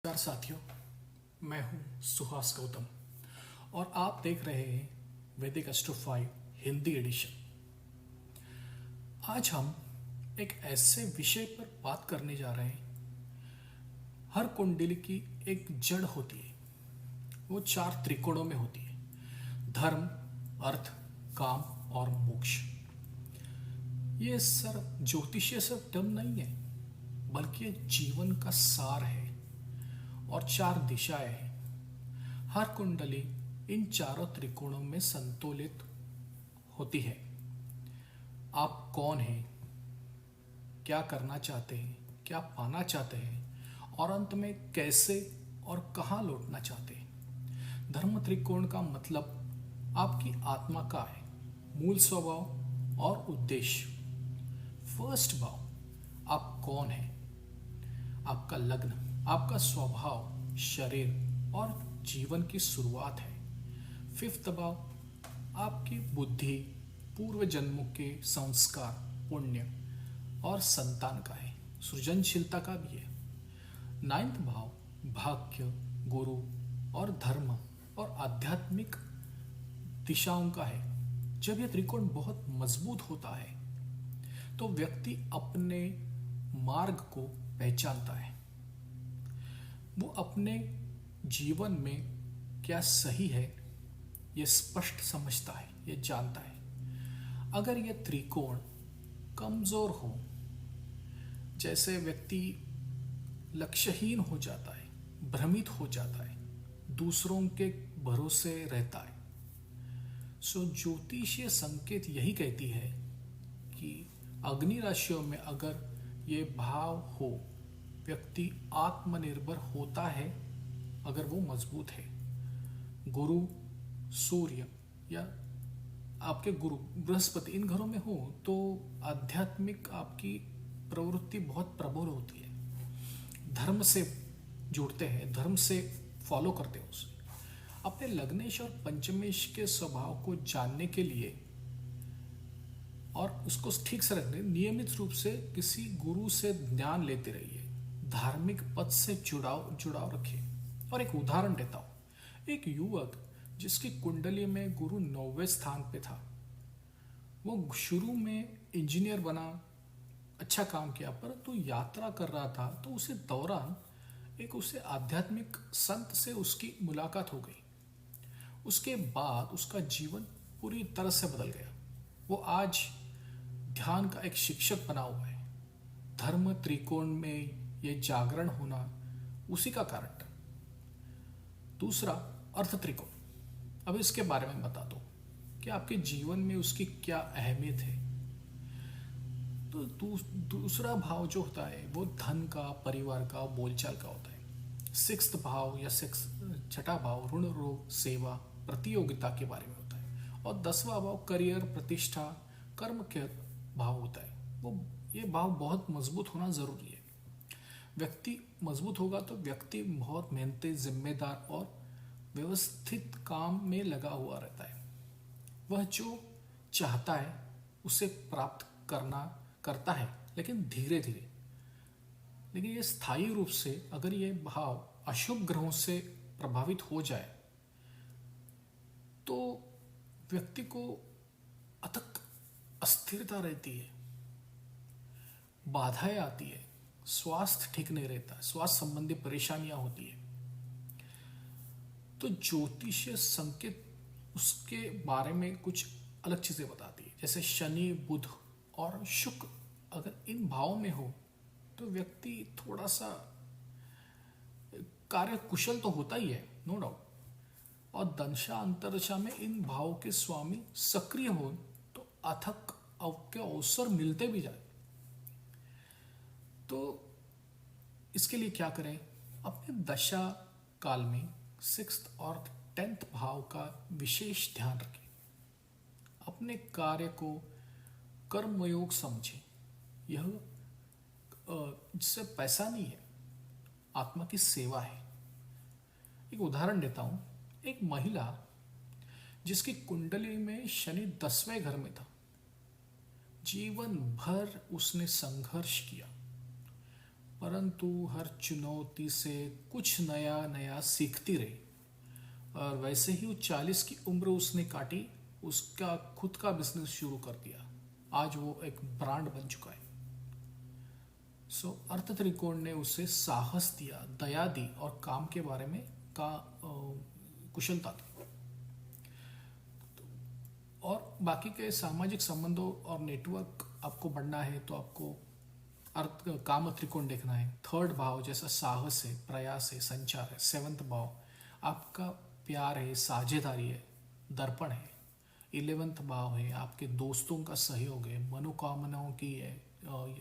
नमस्कार साथियों, मैं हूं सुहास गौतम और आप देख रहे हैं वैदिक एस्ट्रो 5 हिंदी एडिशन। आज हम एक ऐसे विषय पर बात करने जा रहे हैं। हर कुंडली की एक जड़ होती है, वो 4 त्रिकोणों में होती है: धर्म, अर्थ, काम और मोक्ष। ये सर ज्योतिषीय सब टर्म नहीं है, बल्कि ये जीवन का सार है और 4 दिशाएं हैं। हर कुंडली इन चारों त्रिकोणों में संतुलित होती है। आप कौन हैं, क्या करना चाहते हैं, क्या पाना चाहते हैं और अंत में कैसे और कहाँ लौटना चाहते हैं। धर्म त्रिकोण का मतलब आपकी आत्मा का है, मूल स्वभाव और उद्देश्य। फर्स्ट भाव, आप कौन हैं, आपका लग्न, आपका स्वभाव, शरीर और जीवन की शुरुआत है। फिफ्थ भाव, आपकी बुद्धि, पूर्व जन्मों के संस्कार, पुण्य और संतान का है, सृजनशीलता का भी है। नाइन्थ भाव, भाग्य, गुरु और धर्म और आध्यात्मिक दिशाओं का है। जब यह त्रिकोण बहुत मजबूत होता है तो व्यक्ति अपने मार्ग को पहचानता है। वो अपने जीवन में क्या सही है ये स्पष्ट समझता है, ये जानता है। अगर ये त्रिकोण कमजोर हो, जैसे व्यक्ति लक्ष्यहीन हो जाता है, भ्रमित हो जाता है, दूसरों के भरोसे रहता है, सो ज्योतिषीय संकेत यही कहती है कि अग्नि राशियों में अगर ये भाव हो, व्यक्ति आत्मनिर्भर होता है अगर वो मजबूत है। गुरु, सूर्य या आपके गुरु बृहस्पति इन घरों में हो तो आध्यात्मिक आपकी प्रवृत्ति बहुत प्रबल होती है। धर्म से जुड़ते हैं, धर्म से फॉलो करते हैं उसे। अपने लग्नेश और पंचमेश के स्वभाव को जानने के लिए और उसको ठीक से रखने नियमित रूप से किसी गुरु से ज्ञान लेते रहिए। धार्मिक पद से जुड़ाव रखिए। और एक उदाहरण देता हूं। एक युवक जिसकी कुंडली में गुरु 9वें स्थान पे था, वो शुरू में इंजीनियर बना, अच्छा काम किया, परंतु यात्रा कर रहा था तो उसे दौरान उसे आध्यात्मिक संत से उसकी मुलाकात हो गई। उसके बाद उसका जीवन पूरी तरह से बदल गया। वो आज ध्यान का एक शिक्षक बना हुआ है। धर्म त्रिकोण में ये जागरण होना उसी का कारण था। दूसरा, अर्थ त्रिकोण। अब इसके बारे में बता दो कि आपके जीवन में उसकी क्या अहमियत है। तो दूसरा भाव जो होता है वो धन का, परिवार का, बोलचाल का होता है। सिक्स्थ भाव या छठा भाव ऋण, रोग, सेवा, प्रतियोगिता के बारे में होता है। और 10वां भाव करियर, प्रतिष्ठा, कर्म के भाव होता है। ये भाव बहुत मजबूत होना जरूरी है। व्यक्ति मजबूत होगा तो व्यक्ति बहुत मेहनती, जिम्मेदार और व्यवस्थित काम में लगा हुआ रहता है। वह जो चाहता है उसे प्राप्त करता है, लेकिन धीरे धीरे। लेकिन ये स्थायी रूप से अगर ये भाव अशुभ ग्रहों से प्रभावित हो जाए तो व्यक्ति को अथक अस्थिरता रहती है, बाधाएं आती है, स्वास्थ्य ठीक नहीं रहता, स्वास्थ्य संबंधी परेशानियां होती है। तो ज्योतिषीय संकेत उसके बारे में कुछ अलग चीजें बताती है। जैसे शनि, बुध और शुक्र अगर इन भावों में हो तो व्यक्ति थोड़ा सा कार्य कुशल तो होता ही है, नो डाउट। और दशा अंतरदशा में इन भावों के स्वामी सक्रिय हो तो अथक के अवसर मिलते भी जाए। तो इसके लिए क्या करें? अपने दशा काल में 6th और 10th भाव का विशेष ध्यान रखें। अपने कार्य को कर्मयोग समझें। यह जिससे पैसा नहीं है, आत्मा की सेवा है। एक उदाहरण देता हूं। एक महिला जिसकी कुंडली में शनि 10वें घर में था, जीवन भर उसने संघर्ष किया, परंतु हर चुनौती से कुछ नया नया सीखती रही। और वैसे ही वो 40 की उम्र उसने काटी, उसका खुद का बिजनेस शुरू कर दिया। आज वो एक ब्रांड बन चुका है। अर्थ त्रिकोण ने उसे साहस दिया, दया दी और काम के बारे में कुशलता दी। और बाकी के सामाजिक संबंधों और नेटवर्क आपको बढ़ना है तो आपको काम त्रिकोण देखना है। 3rd भाव जैसा साहस है, प्रयास है, संचार है। 7th भाव आपका प्यार है, साझेदारी है, दर्पण है। 11th भाव है आपके दोस्तों का सहयोग है, मनोकामनाओं की है।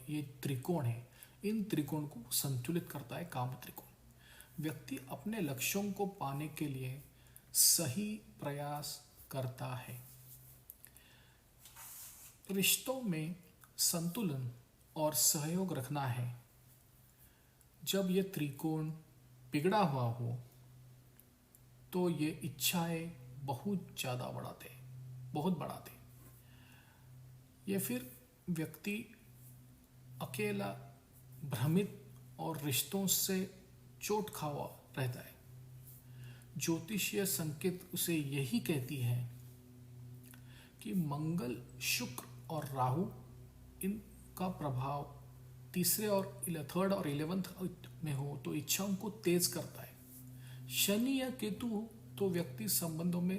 ये त्रिकोण है, इन त्रिकोण को संतुलित करता है काम त्रिकोण। व्यक्ति अपने लक्ष्यों को पाने के लिए सही प्रयास करता है। रिश्तों में संतुलन और सहयोग रखना है। जब ये त्रिकोण बिगड़ा हुआ हो तो ये इच्छाएं बहुत ज़्यादा बहुत बढ़ाते। ये फिर व्यक्ति अकेला, भ्रमित और रिश्तों से चोट खा हुआ रहता है। ज्योतिषीय संकेत उसे यही कहती है कि मंगल, शुक्र और राहु, इनका प्रभाव 3rd और 11th में हो तो इच्छाओं को तेज करता है। शनि या केतु हो तो व्यक्ति संबंधों में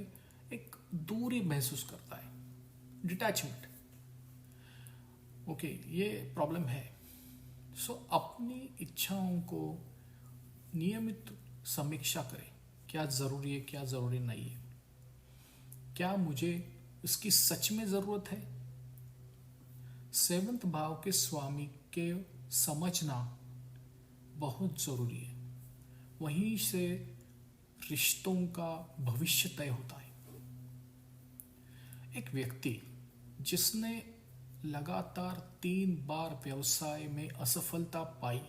एक दूरी महसूस करता है, डिटैचमेंट। ओके, ये प्रॉब्लम है। अपनी इच्छाओं को नियमित समीक्षा करें। क्या जरूरी है, क्या जरूरी नहीं है, क्या मुझे इसकी सच में जरूरत है। 7th भाव के स्वामी के समझना बहुत जरूरी है। वहीं से रिश्तों का भविष्य तय होता है। एक व्यक्ति जिसने लगातार 3 बार व्यवसाय में असफलता पाई,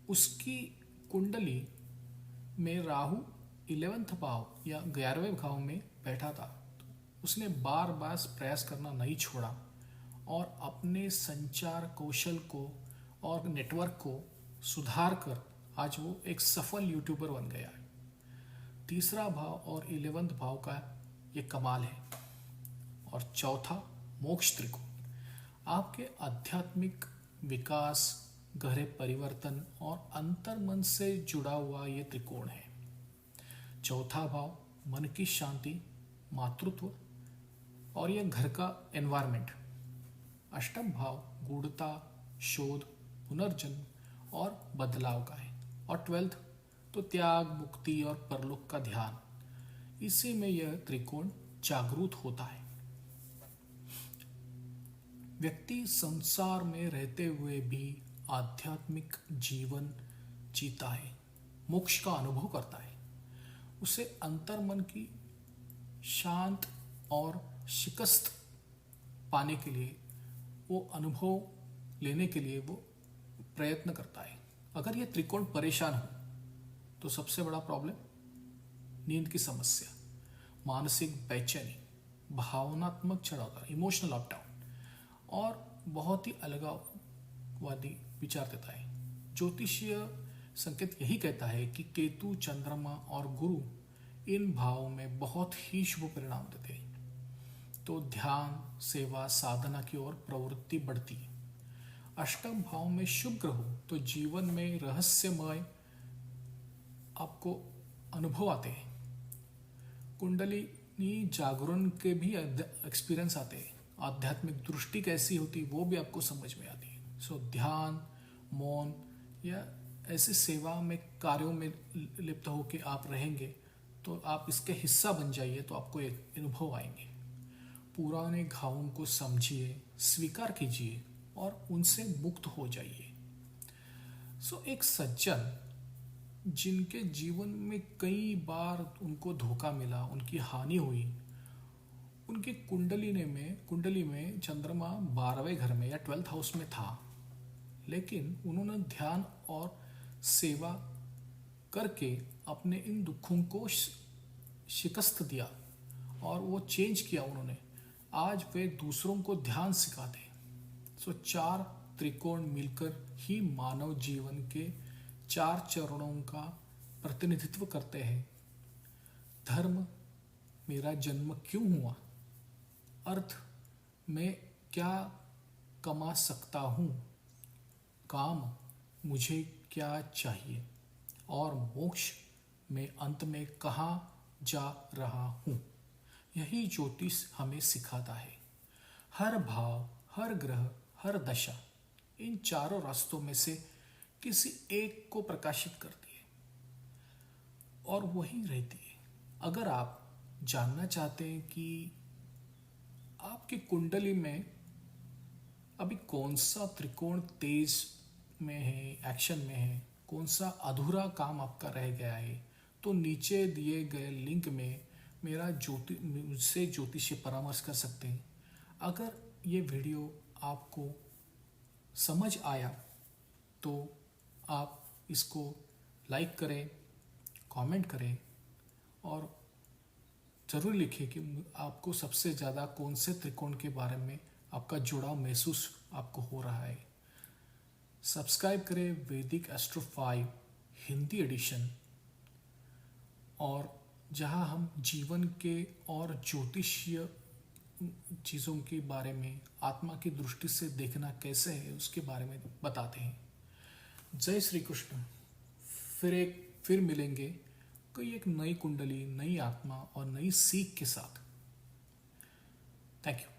उसकी कुंडली में राहु 11th भाव या 11वें भाव में बैठा था। उसने बार बार प्रयास करना नहीं छोड़ा और अपने संचार कौशल को और नेटवर्क को सुधार कर आज वो एक सफल यूट्यूबर बन गया है। 3रा भाव और 11th भाव का ये कमाल है। और 4था मोक्ष त्रिकोण, आपके आध्यात्मिक विकास, गहरे परिवर्तन और अंतर्मन से जुड़ा हुआ ये त्रिकोण है। 4था भाव मन की शांति, मातृत्व और ये घर का एनवायरमेंट। 8म भाव गूढ़ता, शोध, पुनर्जन्म और बदलाव का है। और 12th तो त्याग, मुक्ति और परलोक का ध्यान। इसी में यह त्रिकोण जागरूक होता है। व्यक्ति संसार में रहते हुए भी आध्यात्मिक जीवन जीता है, मोक्ष का अनुभव करता है। उसे अंतर्मन की शांत और शिकस्त पाने के लिए, वो अनुभव लेने के लिए वो प्रयत्न करता है। अगर ये त्रिकोण परेशान हो तो सबसे बड़ा प्रॉब्लम नींद की समस्या, मानसिक बेचैनी, भावनात्मक चढ़ाव, इमोशनल अपडाउन और बहुत ही अलगाववादी विचार देता है। ज्योतिषीय संकेत यही कहता है कि केतु, चंद्रमा और गुरु इन भावों में बहुत ही शुभ परिणाम देते हैं। तो ध्यान, सेवा, साधना की ओर प्रवृत्ति बढ़ती है। 8म भाव में शुभ ग्रह हो तो जीवन में रहस्यमय आपको अनुभव आते हैं। कुंडलिनी जागरण के भी एक्सपीरियंस आते हैं। आध्यात्मिक दृष्टि कैसी होती वो भी आपको समझ में आती है। ध्यान, मौन या ऐसी सेवा में, कार्यों में लिप्त होकर आप रहेंगे तो आप इसके हिस्सा बन जाइए तो आपको एक अनुभव आएंगे। पुराने घावों को समझिए, स्वीकार कीजिए और उनसे मुक्त हो जाइए। एक सज्जन जिनके जीवन में कई बार उनको धोखा मिला, उनकी हानि हुई, उनकी कुंडली में चंद्रमा 12वें घर में या 12th हाउस में था, लेकिन उन्होंने ध्यान और सेवा करके अपने इन दुखों को शिकस्त दिया और वो चेंज किया उन्होंने। आज वे दूसरों को ध्यान सिखाते हैं। 4 त्रिकोण मिलकर ही मानव जीवन के 4 चरणों का प्रतिनिधित्व करते हैं। धर्म, मेरा जन्म क्यों हुआ? अर्थ, मैं क्या कमा सकता हूँ? काम, मुझे क्या चाहिए? और मोक्ष, मैं अंत में कहाँ जा रहा हूँ? यही ज्योतिष हमें सिखाता है। हर भाव, हर ग्रह, हर दशा इन चारों रास्तों में से किसी एक को प्रकाशित करती है और वही रहती है। अगर आप जानना चाहते हैं कि आपकी कुंडली में अभी कौन सा त्रिकोण तेज में है, एक्शन में है, कौन सा अधूरा काम आपका रह गया है, तो नीचे दिए गए लिंक में मुझसे ज्योतिषीय परामर्श कर सकते हैं। अगर ये वीडियो आपको समझ आया तो आप इसको लाइक करें, कमेंट करें और ज़रूर लिखें कि आपको सबसे ज़्यादा कौन से त्रिकोण के बारे में आपका जुड़ाव महसूस आपको हो रहा है। सब्सक्राइब करें वैदिक एस्ट्रो 5 हिंदी एडिशन, और जहां हम जीवन के और ज्योतिषीय चीज़ों के बारे में आत्मा की दृष्टि से देखना कैसे है उसके बारे में बताते हैं। जय श्री कृष्ण। फिर मिलेंगे कोई एक नई कुंडली, नई आत्मा और नई सीख के साथ। Thank you.